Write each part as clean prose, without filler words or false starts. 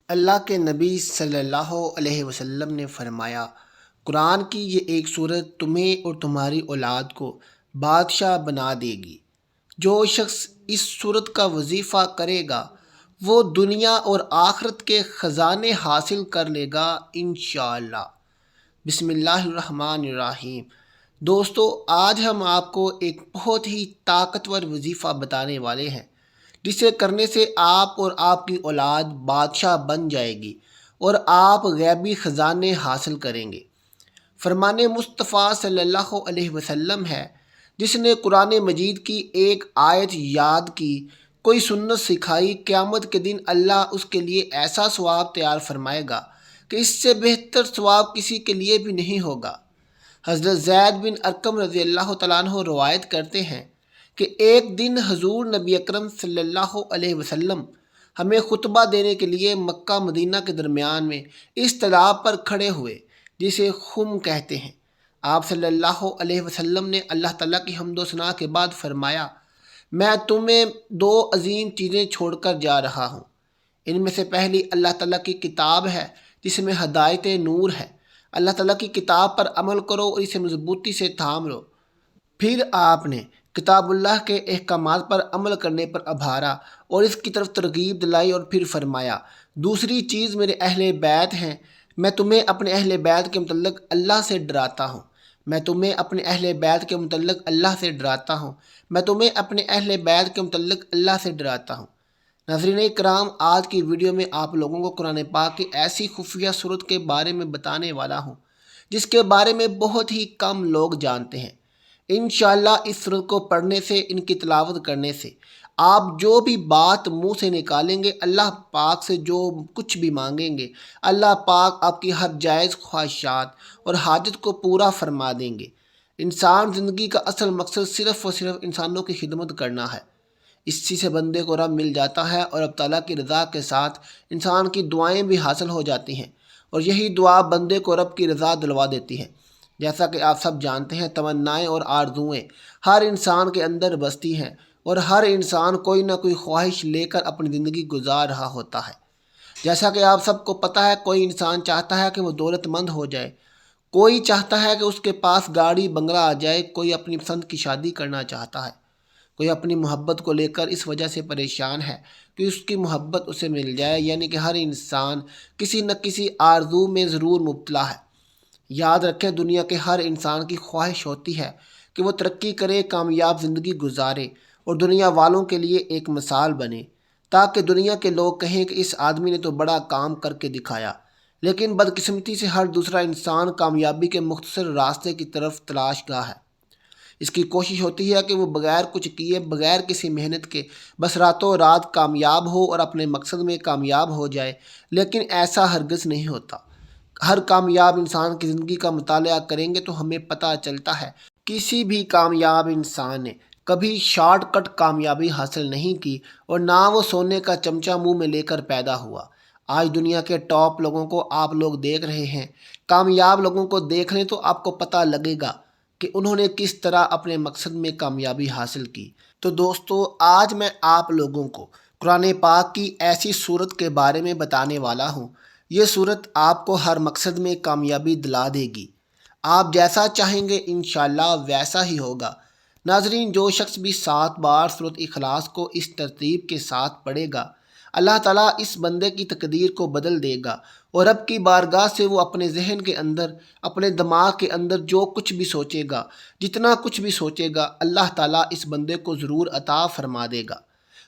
اللہ کے نبی صلی اللہ علیہ وسلم نے فرمایا، قرآن کی یہ ایک صورت تمہیں اور تمہاری اولاد کو بادشاہ بنا دے گی۔ جو شخص اس صورت کا وظیفہ کرے گا وہ دنیا اور آخرت کے خزانے حاصل کر لے گا انشاءاللہ۔ بسم اللہ الرحمن الرحیم۔ دوستو، آج ہم آپ کو ایک بہت ہی طاقتور وظیفہ بتانے والے ہیں جسے کرنے سے آپ اور آپ کی اولاد بادشاہ بن جائے گی اور آپ غیبی خزانے حاصل کریں گے۔ فرمان مصطفیٰ صلی اللہ علیہ وسلم ہے، جس نے قرآن مجید کی ایک آیت یاد کی، کوئی سنت سکھائی، قیامت کے دن اللہ اس کے لیے ایسا ثواب تیار فرمائے گا کہ اس سے بہتر ثواب کسی کے لیے بھی نہیں ہوگا۔ حضرت زید بن ارقم رضی اللہ تعالیٰ عنہ روایت کرتے ہیں کہ ایک دن حضور نبی اکرم صلی اللہ علیہ وسلم ہمیں خطبہ دینے کے لیے مکہ مدینہ کے درمیان میں اس تالاب پر کھڑے ہوئے جسے خم کہتے ہیں۔ آپ صلی اللہ علیہ وسلم نے اللہ تعالیٰ کی حمد و ثنا کے بعد فرمایا، میں تمہیں دو عظیم چیزیں چھوڑ کر جا رہا ہوں۔ ان میں سے پہلی اللہ تعالیٰ کی کتاب ہے جس میں ہدایت نور ہے۔ اللہ تعالیٰ کی کتاب پر عمل کرو اور اسے مضبوطی سے تھام لو۔ پھر آپ نے کتاب اللہ کے احکامات پر عمل کرنے پر ابھارا اور اس کی طرف ترغیب دلائی، اور پھر فرمایا، دوسری چیز میرے اہل بیت ہیں، میں تمہیں اپنے اہل بیت کے متعلق اللہ سے ڈراتا ہوں۔ میں تمہیں اپنے اہل بیت کے متعلق اللہ سے ڈراتا ہوں۔ میں تمہیں اپنے اہل بیت کے متعلق اللہ سے ڈراتا ہوں۔ ناظرین کرام، آج کی ویڈیو میں آپ لوگوں کو قرآن پاک کی ایسی خفیہ صورت کے بارے میں بتانے والا ہوں جس کے بارے میں بہت ہی کم لوگ جانتے ہیں۔ انشاءاللہ اس صورت کو پڑھنے سے، ان کی تلاوت کرنے سے آپ جو بھی بات منہ سے نکالیں گے، اللہ پاک سے جو کچھ بھی مانگیں گے، اللہ پاک آپ کی ہر جائز خواہشات اور حاجت کو پورا فرما دیں گے۔ انسان زندگی کا اصل مقصد صرف اور صرف انسانوں کی خدمت کرنا ہے۔ اسی سے بندے کو رب مل جاتا ہے اور رب تعالیٰ کی رضا کے ساتھ انسان کی دعائیں بھی حاصل ہو جاتی ہیں، اور یہی دعا بندے کو رب کی رضا دلوا دیتی ہے۔ جیسا کہ آپ سب جانتے ہیں، تمنائیں اور آرزوئیں ہر انسان کے اندر بستی ہیں، اور ہر انسان کوئی نہ کوئی خواہش لے کر اپنی زندگی گزار رہا ہوتا ہے۔ جیسا کہ آپ سب کو پتہ ہے، کوئی انسان چاہتا ہے کہ وہ دولت مند ہو جائے، کوئی چاہتا ہے کہ اس کے پاس گاڑی بنگلہ آ جائے، کوئی اپنی پسند کی شادی کرنا چاہتا ہے، کوئی اپنی محبت کو لے کر اس وجہ سے پریشان ہے کہ اس کی محبت اسے مل جائے۔ یعنی کہ ہر انسان کسی نہ کسی آرزو میں ضرور مبتلا ہے۔ یاد رکھیں، دنیا کے ہر انسان کی خواہش ہوتی ہے کہ وہ ترقی کرے، کامیاب زندگی گزارے اور دنیا والوں کے لیے ایک مثال بنے، تاکہ دنیا کے لوگ کہیں کہ اس آدمی نے تو بڑا کام کر کے دکھایا۔ لیکن بدقسمتی سے ہر دوسرا انسان کامیابی کے مختصر راستے کی طرف تلاش گاہ ہے۔ اس کی کوشش ہوتی ہے کہ وہ بغیر کچھ کیے، بغیر کسی محنت کے بس راتوں رات کامیاب ہو اور اپنے مقصد میں کامیاب ہو جائے، لیکن ایسا ہرگز نہیں ہوتا۔ ہر کامیاب انسان کی زندگی کا مطالعہ کریں گے تو ہمیں پتہ چلتا ہے کسی بھی کامیاب انسان نے کبھی شارٹ کٹ کامیابی حاصل نہیں کی، اور نہ وہ سونے کا چمچہ منہ میں لے کر پیدا ہوا۔ آج دنیا کے ٹاپ لوگوں کو آپ لوگ دیکھ رہے ہیں، کامیاب لوگوں کو دیکھ لیں تو آپ کو پتہ لگے گا کہ انہوں نے کس طرح اپنے مقصد میں کامیابی حاصل کی۔ تو دوستو، آج میں آپ لوگوں کو قرآن پاک کی ایسی صورت کے بارے میں بتانے والا ہوں۔ یہ صورت آپ کو ہر مقصد میں کامیابی دلا دے گی۔ آپ جیسا چاہیں گے انشاءاللہ ویسا ہی ہوگا۔ ناظرین، جو شخص بھی 7 بار سورۃ اخلاص کو اس ترتیب کے ساتھ پڑھے گا، اللہ تعالیٰ اس بندے کی تقدیر کو بدل دے گا، اور رب کی بارگاہ سے وہ اپنے ذہن کے اندر، اپنے دماغ کے اندر جو کچھ بھی سوچے گا، جتنا کچھ بھی سوچے گا، اللہ تعالیٰ اس بندے کو ضرور عطا فرما دے گا،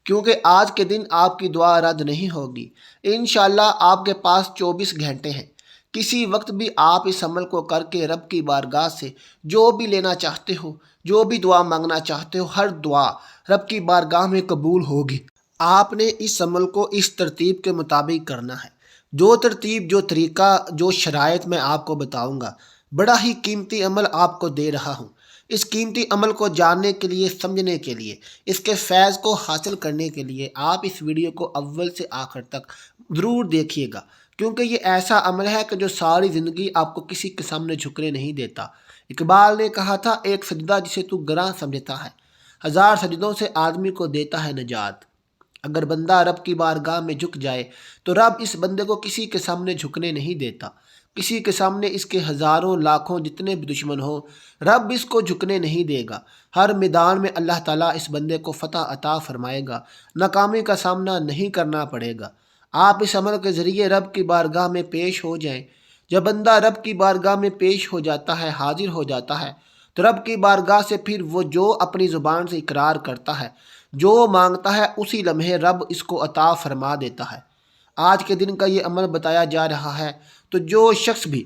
کیونکہ آج کے دن آپ کی دعا رد نہیں ہوگی۔ انشاءاللہ آپ کے پاس 24 گھنٹے ہیں۔ کسی وقت بھی آپ اس عمل کو کر کے رب کی بارگاہ سے جو بھی لینا چاہتے ہو، جو بھی دعا مانگنا چاہتے ہو، ہر دعا رب کی بارگاہ میں قبول ہوگی۔ آپ نے اس عمل کو اس ترتیب کے مطابق کرنا ہے۔ جو ترتیب، جو طریقہ، جو شرائط میں آپ کو بتاؤں گا، بڑا ہی قیمتی عمل آپ کو دے رہا ہوں۔ اس قیمتی عمل کو جاننے کے لیے، سمجھنے کے لیے، اس کے فیض کو حاصل کرنے کے لیے آپ اس ویڈیو کو اول سے آخر تک ضرور دیکھیے گا، کیونکہ یہ ایسا عمل ہے کہ جو ساری زندگی آپ کو کسی کے سامنے جھکنے نہیں دیتا۔ اقبال نے کہا تھا، ایک سجدہ جسے تو گراں سمجھتا ہے، 1000 سجدوں سے آدمی کو دیتا ہے نجات۔ اگر بندہ رب کی بارگاہ میں جھک جائے تو رب اس بندے کو کسی کے سامنے جھکنے نہیں دیتا، کسی کے سامنے اس کے ہزاروں لاکھوں جتنے بھی دشمن ہو، رب اس کو جھکنے نہیں دے گا۔ ہر میدان میں اللہ تعالیٰ اس بندے کو فتح عطا فرمائے گا، ناکامی کا سامنا نہیں کرنا پڑے گا۔ آپ اس عمل کے ذریعے رب کی بارگاہ میں پیش ہو جائیں۔ جب بندہ رب کی بارگاہ میں پیش ہو جاتا ہے، حاضر ہو جاتا ہے، تو رب کی بارگاہ سے پھر وہ جو اپنی زبان سے اقرار کرتا ہے، جو مانگتا ہے، اسی لمحے رب اس کو عطا فرما دیتا ہے۔ آج کے دن کا یہ عمل بتایا جا رہا ہے، تو جو شخص بھی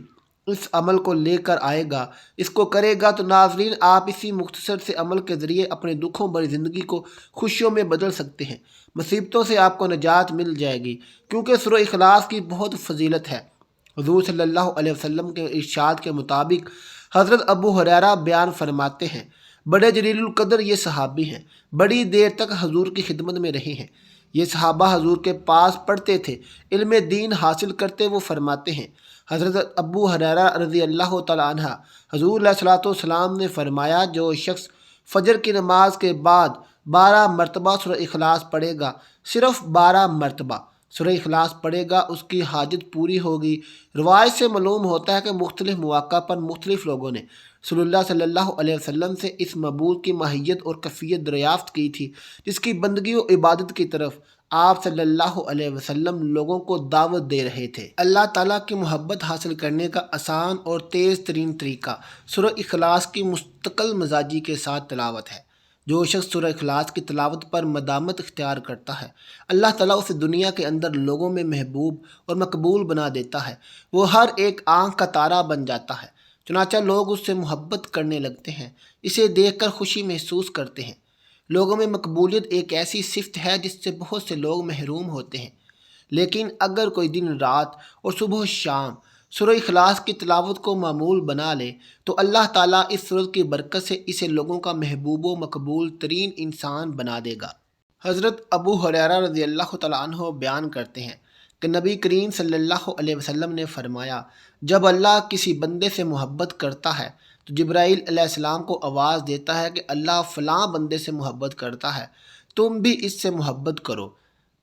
اس عمل کو لے کر آئے گا، اس کو کرے گا، تو ناظرین آپ اسی مختصر سے عمل کے ذریعے اپنے دکھوں بھری زندگی کو خوشیوں میں بدل سکتے ہیں، مصیبتوں سے آپ کو نجات مل جائے گی، کیونکہ سورہ اخلاص کی بہت فضیلت ہے۔ حضور صلی اللہ علیہ وسلم کے ارشاد کے مطابق حضرت ابو ہریرہ بیان فرماتے ہیں، بڑے جلیل القدر یہ صحابی ہیں، بڑی دیر تک حضور کی خدمت میں رہے ہیں۔ یہ صحابہ حضور کے پاس پڑھتے تھے، علم دین حاصل کرتے۔ وہ فرماتے ہیں، حضرت ابو ہریرہ رضی اللہ تعالیٰ عنہ، حضور علیہ الصلوۃ والسلام نے فرمایا، جو شخص فجر کی نماز کے بعد 12 مرتبہ سورہ اخلاص پڑھے گا، صرف 12 مرتبہ سورہ اخلاص پڑھے گا، اس کی حاجت پوری ہوگی۔ روایت سے معلوم ہوتا ہے کہ مختلف مواقع پر مختلف لوگوں نے صلی اللہ علیہ وسلم سے اس مبعوث کی ماہیت اور کیفیت دریافت کی تھی، جس کی بندگی و عبادت کی طرف آپ صلی اللہ علیہ وسلم لوگوں کو دعوت دے رہے تھے۔ اللہ تعالیٰ کی محبت حاصل کرنے کا آسان اور تیز ترین طریقہ سورہ اخلاص کی مستقل مزاجی کے ساتھ تلاوت ہے۔ جو شخص سورہ اخلاص کی تلاوت پر مدامت اختیار کرتا ہے، اللہ تعالیٰ اسے دنیا کے اندر لوگوں میں محبوب اور مقبول بنا دیتا ہے۔ وہ ہر ایک آنکھ کا تارا بن جاتا ہے، چنانچہ لوگ اس سے محبت کرنے لگتے ہیں، اسے دیکھ کر خوشی محسوس کرتے ہیں۔ لوگوں میں مقبولیت ایک ایسی صفت ہے جس سے بہت سے لوگ محروم ہوتے ہیں، لیکن اگر کوئی دن رات اور صبح و شام سورہ اخلاص کی تلاوت کو معمول بنا لے تو اللہ تعالیٰ اس سورت کی برکت سے اسے لوگوں کا محبوب و مقبول ترین انسان بنا دے گا۔ حضرت ابو ہریرہ رضی اللہ تعالیٰ عنہ بیان کرتے ہیں کہ نبی کریم صلی اللہ علیہ وسلم نے فرمایا، جب اللہ کسی بندے سے محبت کرتا ہے تو جبرائیل علیہ السلام کو آواز دیتا ہے کہ اللہ فلاں بندے سے محبت کرتا ہے، تم بھی اس سے محبت کرو۔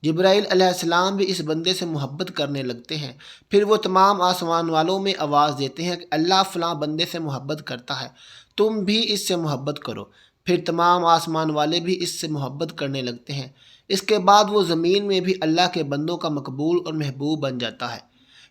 جبرائیل علیہ السلام بھی اس بندے سے محبت کرنے لگتے ہیں، پھر وہ تمام آسمان والوں میں آواز دیتے ہیں کہ اللہ فلاں بندے سے محبت کرتا ہے، تم بھی اس سے محبت کرو۔ پھر تمام آسمان والے بھی اس سے محبت کرنے لگتے ہیں۔ اس کے بعد وہ زمین میں بھی اللہ کے بندوں کا مقبول اور محبوب بن جاتا ہے۔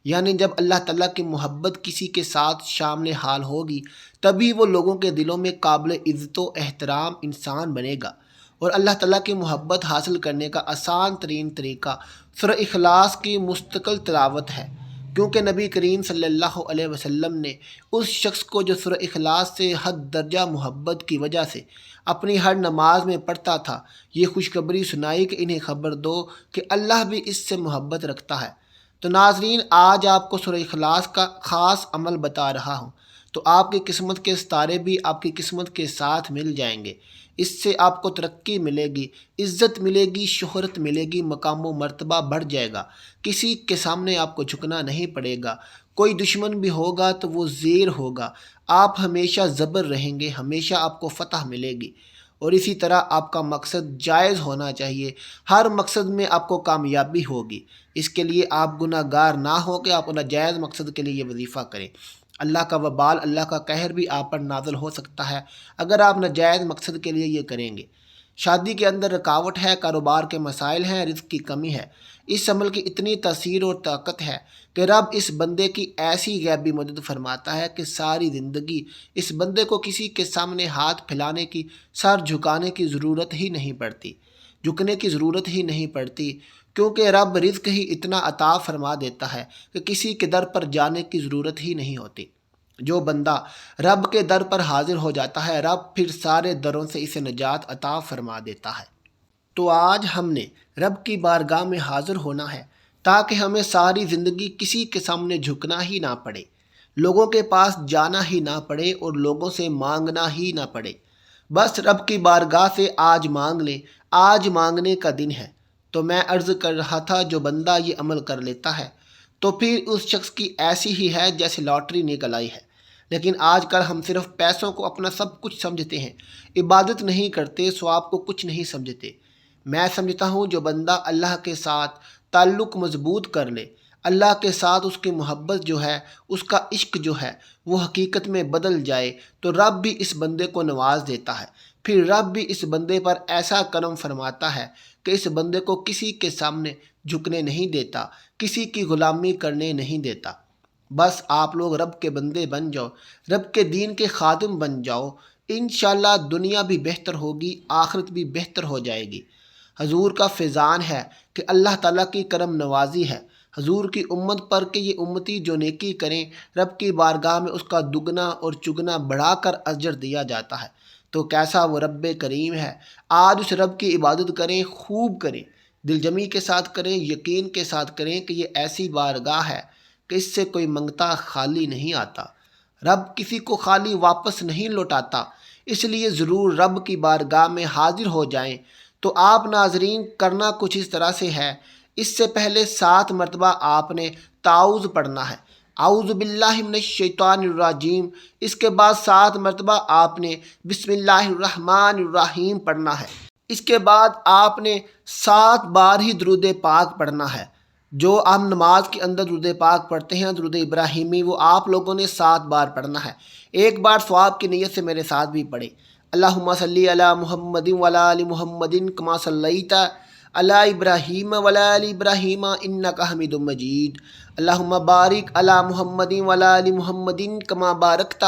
یعنی جب اللہ تعالیٰ کی محبت کسی کے ساتھ شامل حال ہوگی، تبھی وہ لوگوں کے دلوں میں قابل عزت و احترام انسان بنے گا۔ اور اللہ تعالیٰ کی محبت حاصل کرنے کا آسان ترین طریقہ سورہ اخلاص کی مستقل تلاوت ہے، کیونکہ نبی کریم صلی اللہ علیہ وسلم نے اس شخص کو جو سورہ اخلاص سے حد درجہ محبت کی وجہ سے اپنی ہر نماز میں پڑھتا تھا، یہ خوشخبری سنائی کہ انہیں خبر دو کہ اللہ بھی اس سے محبت رکھتا ہے۔ تو ناظرین، آج آپ کو سورہ اخلاص کا خاص عمل بتا رہا ہوں، تو آپ کی قسمت کے ستارے بھی آپ کی قسمت کے ساتھ مل جائیں گے۔ اس سے آپ کو ترقی ملے گی، عزت ملے گی، شہرت ملے گی، مقام و مرتبہ بڑھ جائے گا، کسی کے سامنے آپ کو جھکنا نہیں پڑے گا، کوئی دشمن بھی ہوگا تو وہ زیر ہوگا، آپ ہمیشہ زبر رہیں گے، ہمیشہ آپ کو فتح ملے گی۔ اور اسی طرح آپ کا مقصد جائز ہونا چاہیے، ہر مقصد میں آپ کو کامیابی ہوگی۔ اس کے لیے آپ گناہ گار نہ ہو کہ آپ ناجائز مقصد کے لیے یہ وظیفہ کریں۔ اللہ کا وبال، اللہ کا قہر بھی آپ پر نازل ہو سکتا ہے اگر آپ ناجائز مقصد کے لیے یہ کریں گے۔ شادی کے اندر رکاوٹ ہے، کاروبار کے مسائل ہیں، رزق کی کمی ہے، اس عمل کی اتنی تاثیر اور طاقت ہے کہ رب اس بندے کی ایسی غیبی مدد فرماتا ہے کہ ساری زندگی اس بندے کو کسی کے سامنے ہاتھ پھیلانے کی، سر جھکانے کی ضرورت ہی نہیں پڑتی، جھکنے کی ضرورت ہی نہیں پڑتی، کیونکہ رب رزق ہی اتنا عطا فرما دیتا ہے کہ کسی کے در پر جانے کی ضرورت ہی نہیں ہوتی۔ جو بندہ رب کے در پر حاضر ہو جاتا ہے، رب پھر سارے دروں سے اسے نجات عطا فرما دیتا ہے۔ تو آج ہم نے رب کی بارگاہ میں حاضر ہونا ہے تاکہ ہمیں ساری زندگی کسی کے سامنے جھکنا ہی نہ پڑے، لوگوں کے پاس جانا ہی نہ پڑے اور لوگوں سے مانگنا ہی نہ پڑے۔ بس رب کی بارگاہ سے آج مانگ لیں، آج مانگنے کا دن ہے۔ تو میں عرض کر رہا تھا، جو بندہ یہ عمل کر لیتا ہے تو پھر اس شخص کی ایسی ہی ہے جیسے لاٹری نکل آئی ہے۔ لیکن آج کل ہم صرف پیسوں کو اپنا سب کچھ سمجھتے ہیں، عبادت نہیں کرتے، ثواب کو کچھ نہیں سمجھتے۔ میں سمجھتا ہوں جو بندہ اللہ کے ساتھ تعلق مضبوط کر لے، اللہ کے ساتھ اس کی محبت جو ہے، اس کا عشق جو ہے وہ حقیقت میں بدل جائے تو رب بھی اس بندے کو نواز دیتا ہے۔ پھر رب بھی اس بندے پر ایسا کرم فرماتا ہے کہ اس بندے کو کسی کے سامنے جھکنے نہیں دیتا، کسی کی غلامی کرنے نہیں دیتا۔ بس آپ لوگ رب کے بندے بن جاؤ، رب کے دین کے خادم بن جاؤ، انشاءاللہ دنیا بھی بہتر ہوگی، آخرت بھی بہتر ہو جائے گی۔ حضور کا فیضان ہے کہ اللہ تعالیٰ کی کرم نوازی ہے حضور کی امت پر کہ یہ امتی جو نیکی کریں رب کی بارگاہ میں اس کا دگنا اور چگنا بڑھا کر اجر دیا جاتا ہے۔ تو کیسا وہ رب کریم ہے، آج اس رب کی عبادت کریں، خوب کریں، دل جمی کے ساتھ کریں، یقین کے ساتھ کریں کہ یہ ایسی بارگاہ ہے کہ اس سے کوئی منگتا خالی نہیں آتا، رب کسی کو خالی واپس نہیں لوٹاتا، اس لیے ضرور رب کی بارگاہ میں حاضر ہو جائیں۔ تو آپ ناظرین کرنا کچھ اس طرح سے ہے، اس سے پہلے 7 مرتبہ آپ نے تعوذ پڑھنا ہے، اعوذ باللہ من الشیطان الرجیم، اس کے بعد 7 مرتبہ آپ نے بسم اللہ الرحمن الرحیم پڑھنا ہے، اس کے بعد آپ نے 7 بار ہی درود پاک پڑھنا ہے۔ جو ہم نماز کے اندر درود پاک پڑھتے ہیں درود ابراہیمی، وہ آپ لوگوں نے 7 بار پڑھنا ہے۔ ایک بار ثواب کی نیت سے میرے ساتھ بھی پڑھیں، اللہم صلی علی محمد وعلی آل محمد کما صلیت علی ابراہیم وعلی آل ابراہیم انک حمید مجید، اللہم بارک علی محمد وعلی آل محمد کما بارکت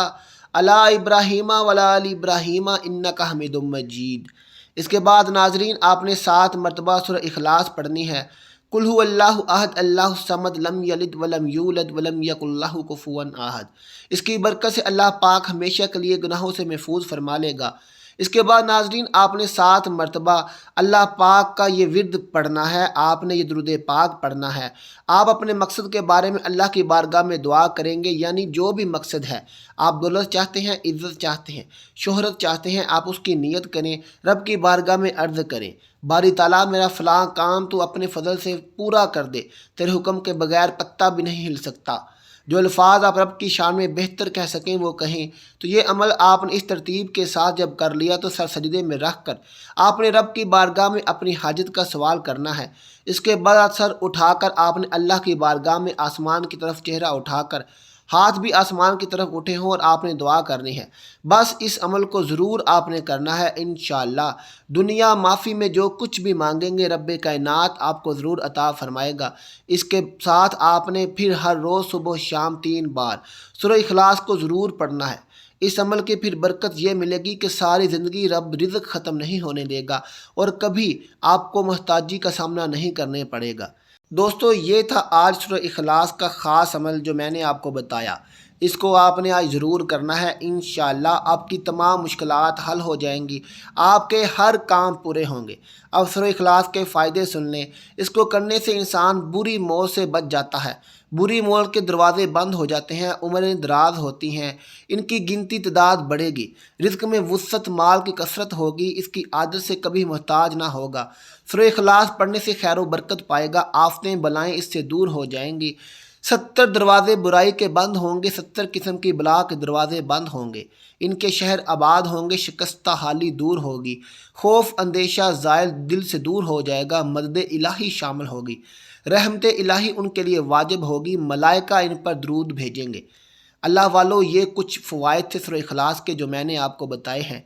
علی ابراہیم وعلی آل ابراہیم انک حمید مجید۔ اس کے بعد ناظرین آپ نے 7 مرتبہ سورہ اخلاص پڑھنی ہے، قل هو اللہ احد اللہ الصمد لم یلد ولم یولد ولم یکن لہ کفوا احد۔ اس کی برکت سے اللہ پاک ہمیشہ کے لیے گناہوں سے محفوظ فرما لے گا۔ اس کے بعد ناظرین آپ نے 7 مرتبہ اللہ پاک کا یہ ورد پڑھنا ہے، آپ نے یہ درود پاک پڑھنا ہے۔ آپ اپنے مقصد کے بارے میں اللہ کی بارگاہ میں دعا کریں گے، یعنی جو بھی مقصد ہے، آپ دولت چاہتے ہیں، عزت چاہتے ہیں، شہرت چاہتے ہیں، آپ اس کی نیت کریں، رب کی بارگاہ میں عرض کریں، باری تعالیٰ میرا فلاں کام تو اپنے فضل سے پورا کر دے، تیرے حکم کے بغیر پتہ بھی نہیں ہل سکتا۔ جو الفاظ آپ رب کی شان میں بہتر کہہ سکیں وہ کہیں۔ تو یہ عمل آپ نے اس ترتیب کے ساتھ جب کر لیا تو سر سجدے میں رکھ کر آپ نے رب کی بارگاہ میں اپنی حاجت کا سوال کرنا ہے۔ اس کے بعد سر اٹھا کر آپ نے اللہ کی بارگاہ میں آسمان کی طرف چہرہ اٹھا کر ہاتھ بھی آسمان کی طرف اٹھے ہوں اور آپ نے دعا کرنی ہے۔ بس اس عمل کو ضرور آپ نے کرنا ہے، انشاءاللہ دنیا معافی میں جو کچھ بھی مانگیں گے رب کائنات آپ کو ضرور عطا فرمائے گا۔ اس کے ساتھ آپ نے پھر ہر روز صبح و شام 3 بار سورہ اخلاص کو ضرور پڑھنا ہے۔ اس عمل کی پھر برکت یہ ملے گی کہ ساری زندگی رب رزق ختم نہیں ہونے دے گا اور کبھی آپ کو محتاجی کا سامنا نہیں کرنے پڑے گا۔ دوستو یہ تھا آج سورہ اخلاص کا خاص عمل جو میں نے آپ کو بتایا، اس کو آپ نے آج ضرور کرنا ہے، انشاءاللہ آپ کی تمام مشکلات حل ہو جائیں گی، آپ کے ہر کام پورے ہوں گے۔ اب سورہ اخلاص کے فائدے سن لیں۔ اس کو کرنے سے انسان بری موت سے بچ جاتا ہے، بری موت کے دروازے بند ہو جاتے ہیں، عمریں دراز ہوتی ہیں، ان کی گنتی تعداد بڑھے گی، رزق میں وسعت، مال کی کثرت ہوگی، اس کی عادت سے کبھی محتاج نہ ہوگا۔ سورہ اخلاص پڑھنے سے خیر و برکت پائے گا، آفتیں بلائیں اس سے دور ہو جائیں گی، 70 دروازے برائی کے بند ہوں گے، 70 قسم کی بلا کے دروازے بند ہوں گے، ان کے شہر آباد ہوں گے، شکستہ حالی دور ہوگی، خوف اندیشہ زائل دل سے دور ہو جائے گا، مدد الہی شامل ہوگی، رحمت الہی ان کے لیے واجب ہوگی، ملائکہ ان پر درود بھیجیں گے۔ اللہ والو یہ کچھ فوائد تھے سورہ اخلاص کے جو میں نے آپ کو بتائے ہیں۔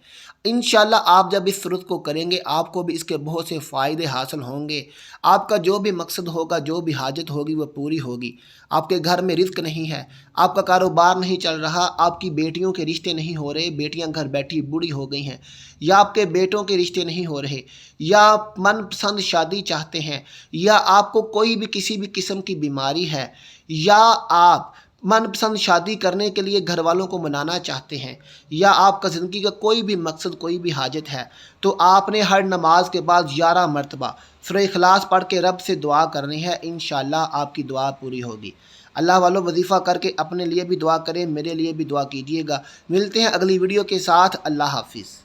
انشاءاللہ آپ جب اس صورت کو کریں گے آپ کو بھی اس کے بہت سے فائدے حاصل ہوں گے، آپ کا جو بھی مقصد ہوگا، جو بھی حاجت ہوگی وہ پوری ہوگی۔ آپ کے گھر میں رزق نہیں ہے، آپ کا کاروبار نہیں چل رہا، آپ کی بیٹیوں کے رشتے نہیں ہو رہے، بیٹیاں گھر بیٹھی بوڑھی ہو گئی ہیں، یا آپ کے بیٹوں کے رشتے نہیں ہو رہے، یا من پسند شادی چاہتے ہیں، یا آپ کو کوئی بھی کسی بھی قسم کی بیماری ہے، یا آپ من پسند شادی کرنے کے لیے گھر والوں کو منانا چاہتے ہیں، یا آپ کا زندگی کا کوئی بھی مقصد، کوئی بھی حاجت ہے، تو آپ نے ہر نماز کے بعد 11 مرتبہ سورہ اخلاص پڑھ کے رب سے دعا کرنی ہے، انشاءاللہ آپ کی دعا پوری ہوگی۔ اللہ والو وظیفہ کر کے اپنے لیے بھی دعا کریں، میرے لیے بھی دعا کیجیے گا۔ ملتے ہیں اگلی ویڈیو کے ساتھ، اللہ حافظ۔